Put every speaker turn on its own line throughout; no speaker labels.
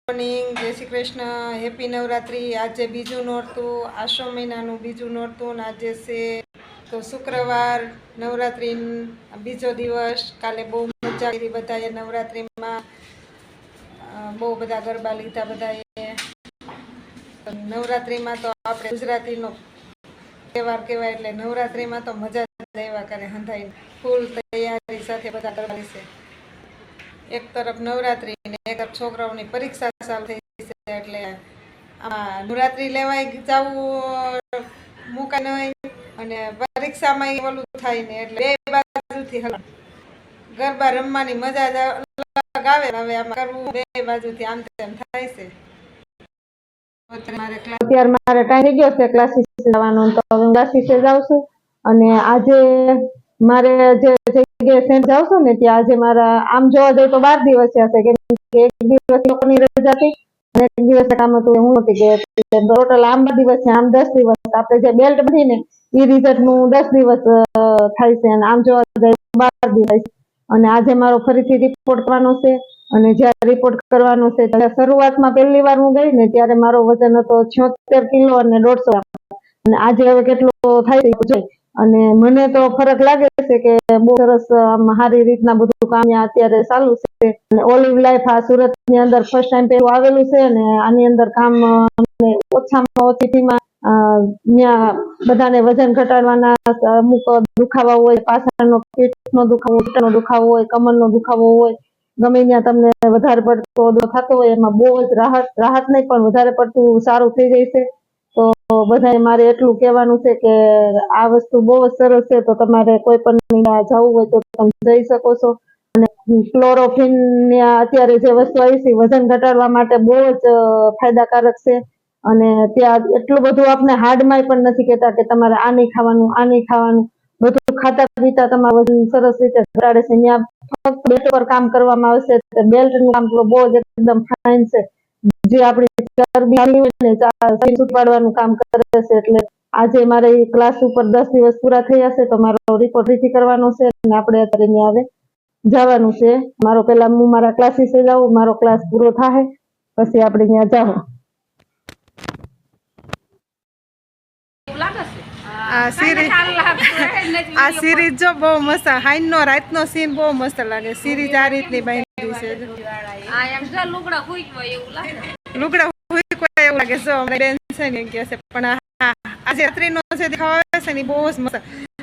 Morning, જય Shri Krishna, happy Navratri. આજે બીજું નોરતું, આસો મહિનાનું બીજું નોરતું, અને આજે છે તો શુક્રવાર, નવરાત્રી બીજો દિવસ। કાલે બહુ મજા કરી બધાએ નવરાત્રીમાં, બહુ બધા ગરબા લીધા બધાએ। નવરાત્રીમાં તો આપણે ગુજરાતીનો તહેવાર કહેવાય, એટલે નવરાત્રીમાં તો મજા જ આવ્યા કરે, હંધાઈ ફૂલ તૈયારી સાથે બધા ગરબા લેશે। એક તરફ નવરાત્રી ને એક તરફ છોકરાઓની પરીક્ષા ચાલુ થઈ છે, એટલે આમાં નવરાત્રી લેવાય જવું મુકા નહીં, અને પરીક્ષામાં ઓલું થાય ને, એટલે બે બાજુથી ગરબા રમવાની મજા જ અલગ આવે। હવે આમાં કરવું બે બાજુથી આમ તેમ થાય છે। અત્યારે મારે ટાઈમ થઈ ગયો છે ક્લાસીસ જવાનો, તો હું ક્લાસીસે જાઉં છું। અને આજે મારે જે જગ્યાએ સેન્ટ જાઉં છું ને, ત્યાં આજે મારા આમ જોવા જઈએ તો 12 દિવસ હશે, કેમ કે એક દિવસ લોકોની રજા હતી અને એક દિવસ કામ હતું, હું નથી ગઈ હતી। ટોટલ આમ 12 દિવસ છે, આમ 10 દિવસ। આપણે જે બેલ્ટ બની ને એ રિઝલ્ટ નું 10 દિવસ થાય છે, અને આમ જોવા જઈએ 12 દિવસ। અને આજે મારો ફરીથી રિપોર્ટ કરવાનો છે, અને જ્યારે રિપોર્ટ કરવાનો છે ત્યારે શરૂઆતમાં પહેલી વાર હું ગઈ ને ત્યારે મારો વજન હતો 76 કિલો અને 150 ગ્રામ, અને આજે હવે કેટલો થાય છે। અને મને તો ફરક લાગે છે કે બહુ સરસ સારી રીતના બધું કામ અત્યારે ચાલુ છે। અને ઓલિવ લાઈફ આ સુરત ની અંદર ફર્સ્ટ ટાઈમ પેલું આવેલું છે, ને આની અંદર કામ ઓછામાં ઓછી ફીમાં ત્યાં બધાને વજન ઘટાડવાના અમુક દુખાવા હોય, પાછળનો પેટનો દુખાવો, પેટનો દુખાવો હોય, કમરનો દુખાવો હોય, ગમે ત્યાં તમને વધારે પડતો થતો હોય, એમાં બહુ જ રાહત નહીં પણ વધારે પડતું સારું થઈ જાય છે। તો બધાએ મારે એટલું કહેવાનું છે કે આ વસ્તુ બહુ જ સરસ છે, તો તમારે કોઈ પણ જવું હોય તો તમે જઈ શકો છો। અને ક્લોરોફિન અત્યારે જે વસ્તુ આવી છે વજન ઘટાડવા માટે બહુ જ ફાયદાકારક છે। અને ત્યાં એટલું બધું આપણે હાર્ડમાં પણ નથી કહેતા કે તમારે આ નહીં ખાવાનું, આ નહીં ખાવાનું, બધું ખાતા પીતા તમારું વજન સરસ રીતે ઘટાડે છે। ત્યાં ફક્ત બેલ્ટ પર કામ કરવામાં આવશે, બેલ્ટનું કામ બહુ જ એકદમ ફાઇન છે, જે આપણી ચરબી હોય ને પાડવાનું કામ કરે છે। એટલે આજે મારે ક્લાસ ઉપર 10 દિવસ પૂરા થયા છે, તો મારો રિપોર્ટ રીથી કરવાનો છે, અને આપણે અત્યારે આવે જવાનું છે। મારો પેલા હું મારા ક્લાસીસે જાઉં, મારો ક્લાસ પૂરો થાય પછી આપણે ત્યાં જાઉં। આ સિરીઝ જો બહુ મસ્ત, હાઈનો રાતનો સીન બહુ મસ્ત લાગે। સિરીઝ આ રીતની બાંધી છે, લુગડા હુંકવાય એવું લાગે। જો બેન છે ને કે છે, પણ આજે રાત્રિનો જે દેખાવ આવે છે ને બહુ જ મસ્ત।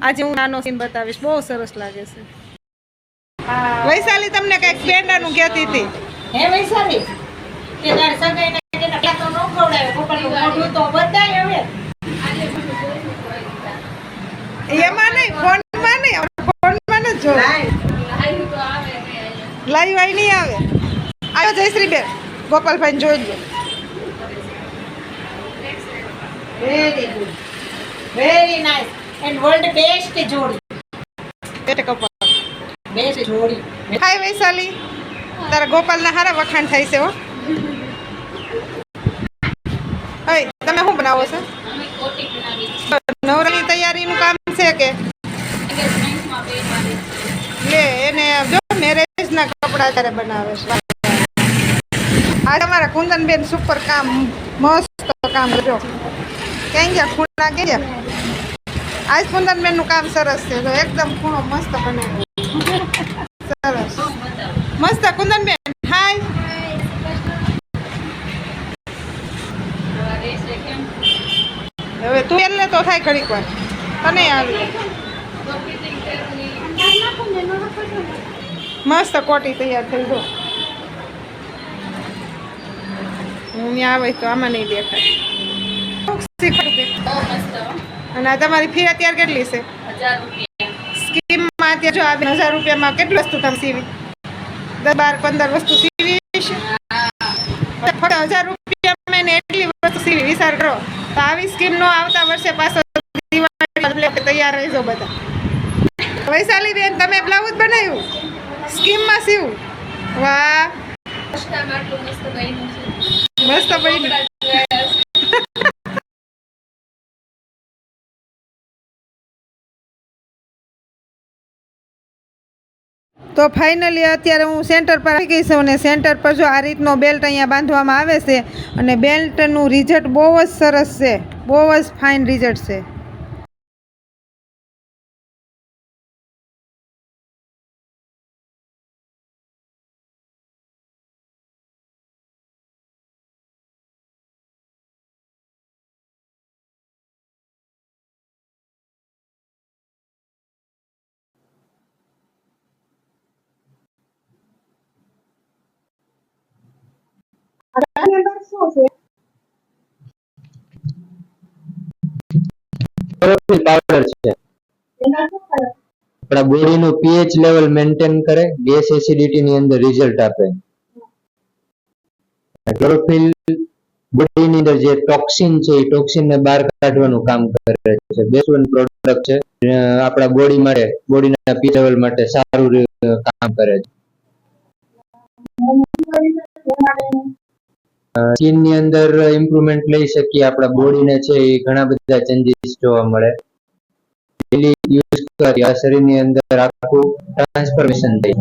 આજે હું નાનો સીન બતાવીશ, બહુ સરસ લાગે છે। વૈશાલી તમને કઈક પેંડાનું કહેતી હતી, હે વૈશાલી કે તાર સગાઈને કે નકલા તો નો ખવડાવે, પપ્પાનું મોઢું તો બતાય હવે। એમાં નહીં, ફોનમાં નહીં, ફોનમાં ન જો લાઈવ આઈ નહીં આવે। આવ્યો જયશ્રી બેન, ગોપાલભાઈ જોઈ લો। Very good, very nice and world best જોડી, બેટ કપલ બેસ્ટ જોડી। હાય વૈશાલી, તારા ગોપાલના હારા વખાણ થાય છે હો। hey, તમે શું બનાવો છો? નવરાત્રી તૈયારીનું કામ છે કે લે એને જો મેરેજના કપડા ત્યારે બનાવે છે। આ તમારા કુંદનબેન સુપર કામ, મસ્ત કામ કરજો। ક્યાં ગયા ખૂણા, ક્યાં ગયા? આજ કુંદનબેનનું કામ સરસ છે, જો એકદમ ખૂણો મસ્ત બનાવ્યો, સરસ મસ્ત। કુંદનબેન હાય, હવે તું એટલે તો થાય ઘડીક વાર, તને આવી મસ્ત કોટી તૈયાર થઈ જો। હું ત્યાં આવે તો આમાં નહીં દેખાય। અને આ તમારી ફી અત્યારે કેટલી છે? 1000 રૂપિયા। સ્કીમમાં અત્યારે જો આ 1000 રૂપિયામાં કેટલી વસ્તુ તમે સીવી? 10, 12, 15 વસ્તુ સીવી છે। ફક્ત 1000 રૂપિયા મેં એટલી વસ્તુ સીવી, વિચાર કરો। તો આવી સ્કીમ નો આવતા વર્ષે પાછો દિવાળી તૈયાર રહેજો બધા। વૈશાલી બેન તમે બ્લાઉઝ બનાવ્યું સ્કીમમાં સીવું? વાહ, મસ્ત બન્યું। તો ફાઇનલી અત્યારે હું સેન્ટર પર આવી ગઈ છું અને સેન્ટર પર જો આ રીતનો બેલ્ટ અહીંયા બાંધવામાં આવે છે અને બેલ્ટનું રિઝલ્ટ બહુ જ સરસ છે, બહુ જ ફાઇન રિઝલ્ટ છે.
પાવડર છે, આપણા બોડીનું પીએચ લેવલ મેન્ટેન કરે, ગેસ એસિડિટી ની અંદર રિઝલ્ટ આપે. ક્લોરોફિલ બોડીની અંદર જે ટોક્સિન છે એ ટોક્સિન ને બહાર કાઢવાનું કામ કરે છે. બેસ્ટ વન પ્રોડક્ટ છે, આપણા બોડી માટે, બોડીના પીએચ લેવલ માટે સારું કામ કરે છે. સ્કિન ની અંદર ઇમ્પ્રુવમેન્ટ લઈ શકીએ, આપણા બોડીને છે એ ઘણા બધા ચેન્જીસ જોવા મળે. ડેલી યુઝ કરી આ શરીરની અંદર આખું ટ્રાન્સફોર્મેશન થઈ.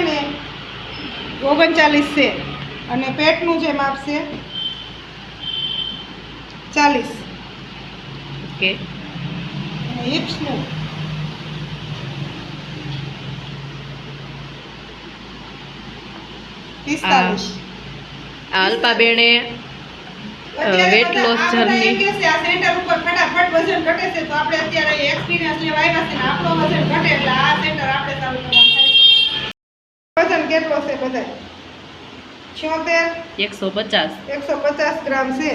ને 39 છે અને પેટનું જે માપ છે 40.
ઓકે.
અને હિપ્સનું 45.
અલ્પાબેને વેટ લોસ જર્ની
આ સેન્ટર ઉપર ફટાફટ વજન ઘટે છે, તો આપણે અત્યારે એક્સપિરિયન્સ લેવા આવ્યા છે ને આપણો વજન ઘટે એટલે આ સેન્ટર આપણે ચાલુ કરવાનું થાય. વજન કેટલો છે બધા? 76 150 ગ્રામ છે.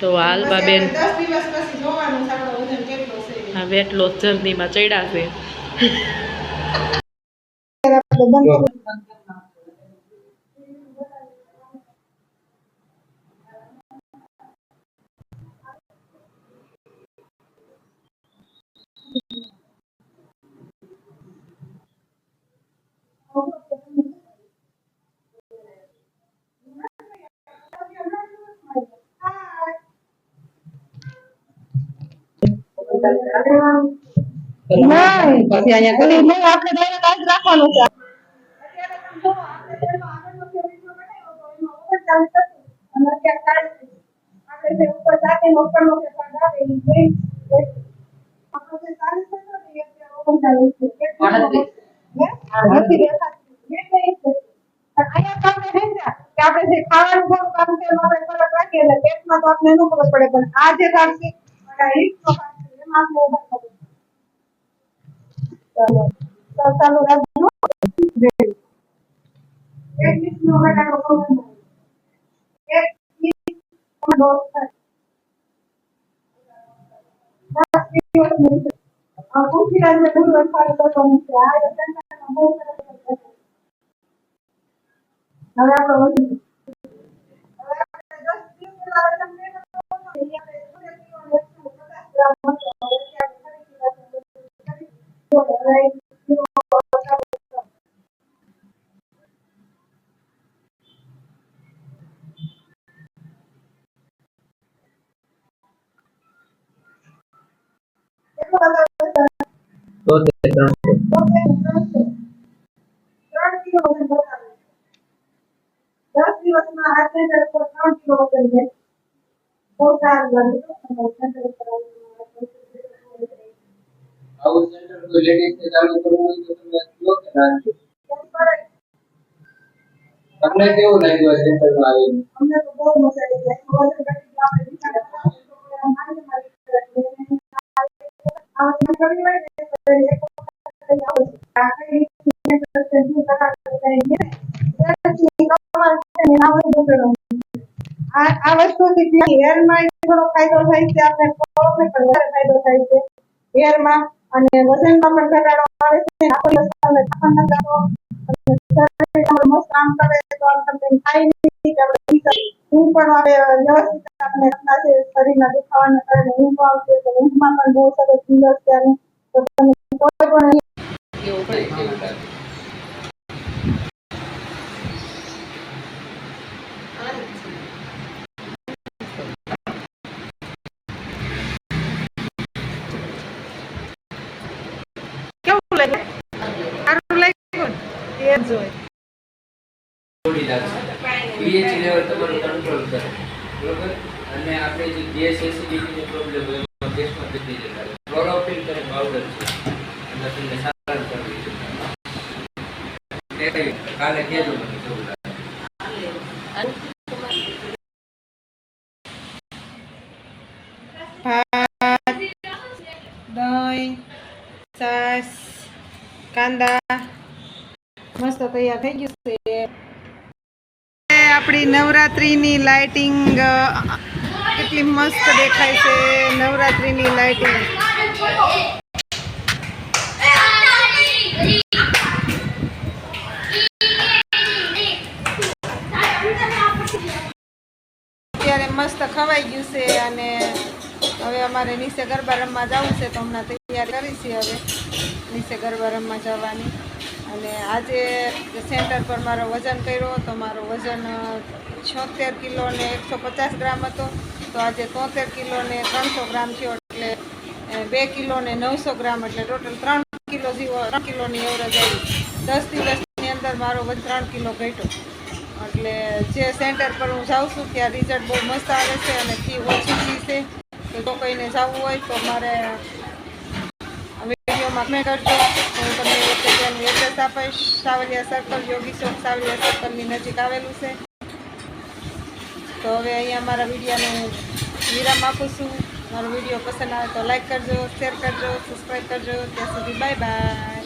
તો અલ્પાબેન
10 દિવસ પછી જોવાનું છે આપણો વજન કેટલો છે.
આ વેટ લોસ જર્નીમાં ચડ્યા છે.
પછી અહીંયા કરી નહીં, આપણે ડાયરેક્ટ આજ રાખવાનું છે. આપણે જે ખાવાનું થોડું કામ છે એમાં આપણે ફરક રાખીએ એટલે પેટમાં તો આપણે ન ખબર પડે, પણ આ જે કામ છે એમાં આપણે ચાલુ રાખજો. એક વીસનો ઘટાડો કરવો. એક 20 ડોઝ થાય. 10 દિવસની છે. પૂછી રાજ્ય ગુરુ અઠવાડિયે કરવાનું છે. આ સેન્ટરમાં બહુ સરસ છે. હવે આપણો વધુ હવે આપણે 10 દિવસ પહેલા તમને
તો તે 300.
3 કિલો વજન બતાવે. 10 દિવસમાં આ સેન્ટર પર 3 કિલો વજન છે. બહુ સારું લાગે છે. સેન્ટર પર
આવું સેન્ટર કોઈ લેડીઝને ચાલુ કરવું હોય તો તમે કયો કે રાખજો. તમને કેવું લાગ્યું આ સેન્ટરમાં આવીને?
અમને તો બહુ મજા આવી ગઈ. વજન ઘટી આપણે વિચારતા આ વસ્તુ કરવી હોય ને તો એક વખત આવો છો. આ કઈ રીતે શું આ વસ્તુથી હેરમાં થોડો ફાયદો થાય છે, આપણે પગને પણ વધારે ફાયદો થાય છે હેરમાં, અને વજનમાં પણ ઘટાડો આવે છે. આખો દિવસ તમને થાક ન લાગતો, શરીર મસ્ત કામ કરે તો આમ તમને થાય નહીં કે આપણે ઊંઘ પણ આવે વ્યવસ્થિત, આપણે શરીરના દુખાવાના કારણે ઊંઘ આવશે તો ઊંઘમાં પણ બહુ સરસ સુંદર છે. અને તો તમે કોઈ પણ
એવું પડે છે. કેવું લાગે? સારું લાગ્યું ને? એ જોઈ
થોડી લાગશે. pH લેવલ તમારું કંટ્રોલ કરે, બરોબર? અને આપણે જે ગેસ એસિડિટીનો પ્રોબ્લેમ હોય એમાં ગેસમાં જતી જતા રહે. ક્લોરોફિલ કરે પાવડર છે એટલે તમને સારું કરવી છે. કાલે કહેજો મને કેવું લાગે.
ભાત, દહીં, છાશ, કાંદા મસ્ત તૈયાર થઈ ગયું છે. આપણી નવરાત્રિની લાઇટિંગ કેટલી મસ્ત દેખાય છે. નવરાત્રિની લાઇટિંગ અત્યારે મસ્ત ખવાઈ ગયું છે. અને હવે અમારે નીચે ગરબા રમવા જવું છે તો હમણાં તૈયાર કરી છે હવે નીચે ગરબા રમવા જવાની. અને આજે સેન્ટર પર મારો વજન કર્યો તો મારો વજન 76 કિલો ને 150 ગ્રામ હતો. તો આજે 73 કિલો ને 300 ગ્રામ થયો, એટલે 2 કિલો ને 900 ગ્રામ, એટલે ટોટલ 3 કિલો જેવો 3 કિલોની એવરેજ આવી. 10 દિવસની અંદર મારો વજન 3 કિલો ઘટ્યો. એટલે જે સેન્ટર પર હું જાઉં છું ત્યાં રિઝલ્ટ બહુ મસ્ત આવે છે અને ફી ઓછી ફી છે. તો જો કોઈને જવું હોય તો મારે વિડીયોમાં કમેન્ટ કરજો. હું તમને ત્યાંનું એડ્રેસ આપીશ. સાવલિયા સર્કલ, યોગી ચોક સાવલિયા સર્કલની નજીક આવેલું છે. તો હવે અહીંયા મારા વિડીયોને વિરામ આપું છું. મારો વિડીયો પસંદ આવે તો લાઈક કરજો, શેર કરજો, સબસ્ક્રાઈબ કરજો. ત્યાં સુધી બાય બાય.